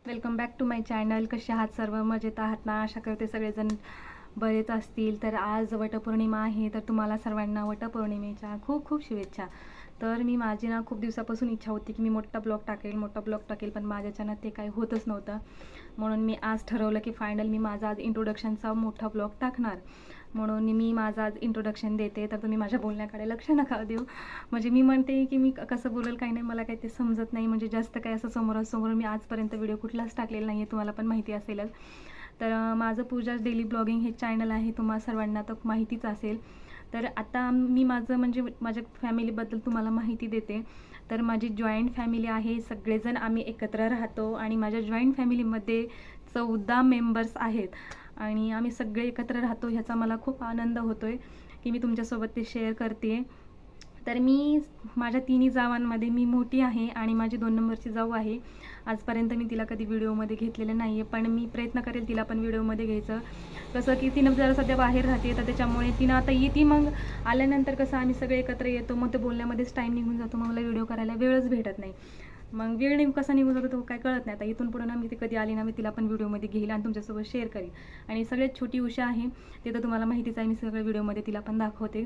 Welcome back to my channel. कसे आहात सर्व? मजेत आहात ना? आशा करते सगळेजण बरेच असतील. तर आज वटपौर्णिमा आहे, तर तुम्हाला सर्वांना वटपौर्णिमेच्या खूप खूप शुभेच्छा. तर माझी ना खूप दिवसापासून इच्छा होती की मी मोठा ब्लॉग टाकेल, पण माझ्याच्यानं ते काही होतच नव्हतं. म्हणून मी आज ठरवलं की फायनल मी माझा आज इंट्रोडक्शनचा मोठा ब्लॉग टाकणार. म्हणून मी माझा आज इंट्रोडक्शन देते. तर तुम्ही माझ्या बोलण्याकडे लक्ष नका देऊ. म्हणजे मी म्हणते की मी कसं बोलेल काही नाही, मला काही ते समजत नाही. म्हणजे जास्त काही असं समोरासमोर मी आजपर्यंत व्हिडिओ कुठलाच टाकलेला नाही आहे, तुम्हाला पण माहिती असेलच. तर माझं पूजा डेली ब्लॉगिंग हे चॅनल आहे, तुम्हाला सर्वांना तर माहितीच असेल. तर आता मी म्हणजे माझ्या फॅमिलीबद्दल तुम्हाला माहिती देते. तर माझी जॉईंट फॅमिली आहे, सगळेजण आम्ही एकत्र राहतो आणि माझ्या जॉईंट फॅमिलीमध्ये 14 मेंबर्स आहेत आणि आम्ही सगळे एकत्र राहतो. ह्याचा मला खूप आनंद होतो आहे की मी तुमच्यासोबत ते शेअर करते. तर माझ्या तिन्ही जावांमध्ये मी मोठी आहे आणि माझी 2 नंबरची जाऊ आहे. आजपर्यंत मी तिला कधी व्हिडिओमध्ये घेतलेलं नाही आहे, पण मी प्रयत्न करेल तिला पण व्हिडिओमध्ये घ्यायचं. कसं की तिनं जरा सध्या बाहेर राहते, तर त्याच्यामुळे तिनं आता येते. मग आल्यानंतर कसं आम्ही सगळे एकत्र येतो, मग ते बोलण्यामध्येच टाईम निघून जातो. मग मला व्हिडिओ करायला वेळच भेटत नाही. मग वेळ कसा निघून जातो तो काय कळत नाही. आता इथून पुढे ना मी ते कधी आली ना, मी तिला पण व्हिडिओमध्ये घेईल आणि तुमच्यासोबत शेअर करेल. आणि सगळ्यात छोटी उषा आहे, ते तर तुम्हाला माहितीच आहे, मी सगळ्या व्हिडिओमध्ये तिला पण दाखवते.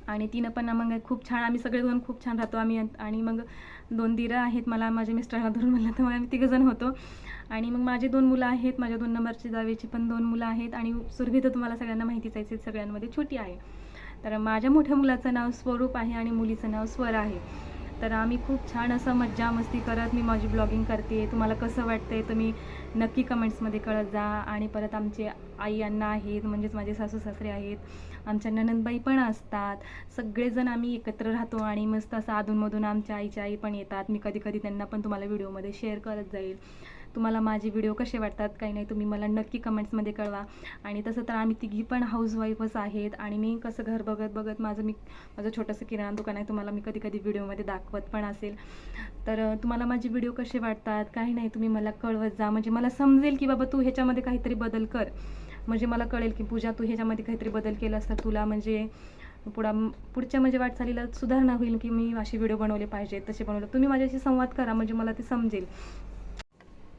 आणि तिनं पण मग खूप छान, आम्ही सगळेजण खूप छान राहतो आम्ही. आणि मग 2 दिरं आहेत मला, माझ्या मिस्टरांना धरून म्हणलं तर आम्ही 3 होतो. आणि मग माझे 2 मुलं आहेत, माझ्या 2 नंबरची जावेची पण 2 मुलं आहेत. आणि सुरभी तर तुम्हाला सगळ्यांना माहितीच आहे, सगळ्यांमध्ये छोटी आहे. तर माझ्या मोठ्या मुलाचं नाव स्वरूप आहे आणि मुलीचं नाव स्वर आहे. तर आम्ही खूप छान असं मज्जा मस्ती करत मी माझी ब्लॉगिंग करते. तुम्हाला कसं वाटतंय तुम्ही नक्की कमेंट्समध्ये कळत जा. आणि परत आमचे आई अण्णा आहेत, म्हणजेच माझे सासू सासरे आहेत, आमच्या ननंदबाई पण असतात. सगळेजण आम्ही एकत्र राहतो आणि मस्त असं अधूनमधून आमच्या आईच्या आई पण येतात. मी कधी कधी त्यांना पण तुम्हाला व्हिडिओमध्ये शेअर करत जाईल. तुम्हाला माझे व्हिडिओ कसे वाटतात काही नाही, तुम्ही मला नक्की कमेंट्समध्ये कळवा. आणि तसं तर आम्ही तिघी पण हाऊसवाईफच आहेत. आणि मी कसं घर बघत बघत माझं छोटंसं किराणा दुकान आहे, तुम्हाला मी कधी कधी व्हिडिओमध्ये दाखवत पण असेल. तर तुम्हाला माझे व्हिडिओ कसे वाटतात काही नाही, तुम्ही मला कळवत जा. म्हणजे मला समजेल की बाबा तू ह्याच्यामध्ये काहीतरी बदल कर. म्हणजे मला कळेल की पूजा तू ह्याच्यामध्ये काहीतरी बदल केलास तर तुला म्हणजे पुढच्या म्हणजे वाटचालीला सुधारणा होईल की मी असे व्हिडिओ बनवले पाहिजेत, तसे बनवले. तुम्ही माझ्याशी संवाद करा, म्हणजे मला ते समजेल.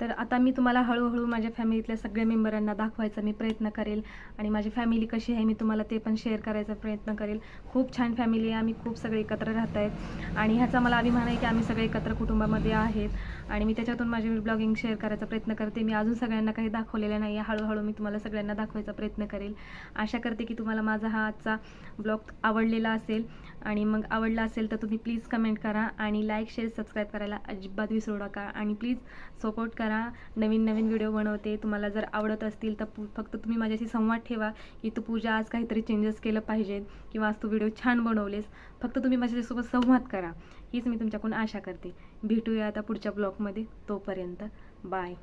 तर आता मी तुम्हाला हळूहळू माझ्या फॅमिलीतल्या सगळ्या मेंबरांना दाखवायचा मी प्रयत्न करेल. आणि माझी फॅमिली कशी आहे मी तुम्हाला ते पण शेअर करायचा प्रयत्न करेल. खूप छान फॅमिली आहे, आम्ही खूप सगळे एकत्र राहत आहेत आणि ह्याचा मला अभिमान आहे की आम्ही सगळे एकत्र कुटुंबामध्ये आहेत. आणि मी त्याच्यातून माझी ब्लॉगिंग शेअर करायचा प्रयत्न करते. मी अजून सगळ्यांना काही दाखवलेलं नाही आहे, हळूहळू मी तुम्हाला सगळ्यांना दाखवायचा प्रयत्न करेल. आशा करते की तुम्हाला माझा हा आजचा ब्लॉग आवडलेला असेल. आणि मग आवडला असेल तर तुम्ही प्लीज कमेंट करा आणि लाईक शेअर सबस्क्राईब करायला अजिबात विसरू नका. आणि प्लीज सपोर्ट करा. नवीन नवीन व्हिडिओ बनवते, तुम्हाला जर आवडत असतील तर फक्त तुम्ही माझ्याशी संवाद ठेवा की तू पूजा आज काहीतरी चेंजेस केलं पाहिजेत किंवा आज तू व्हिडिओ छान बनवलेस. फक्त तुम्ही माझ्यासोबत संवाद करा, हीच मी तुमच्याकडून आशा करते. भेटूया आता पुढच्या ब्लॉगमध्ये. तोपर्यंत बाय.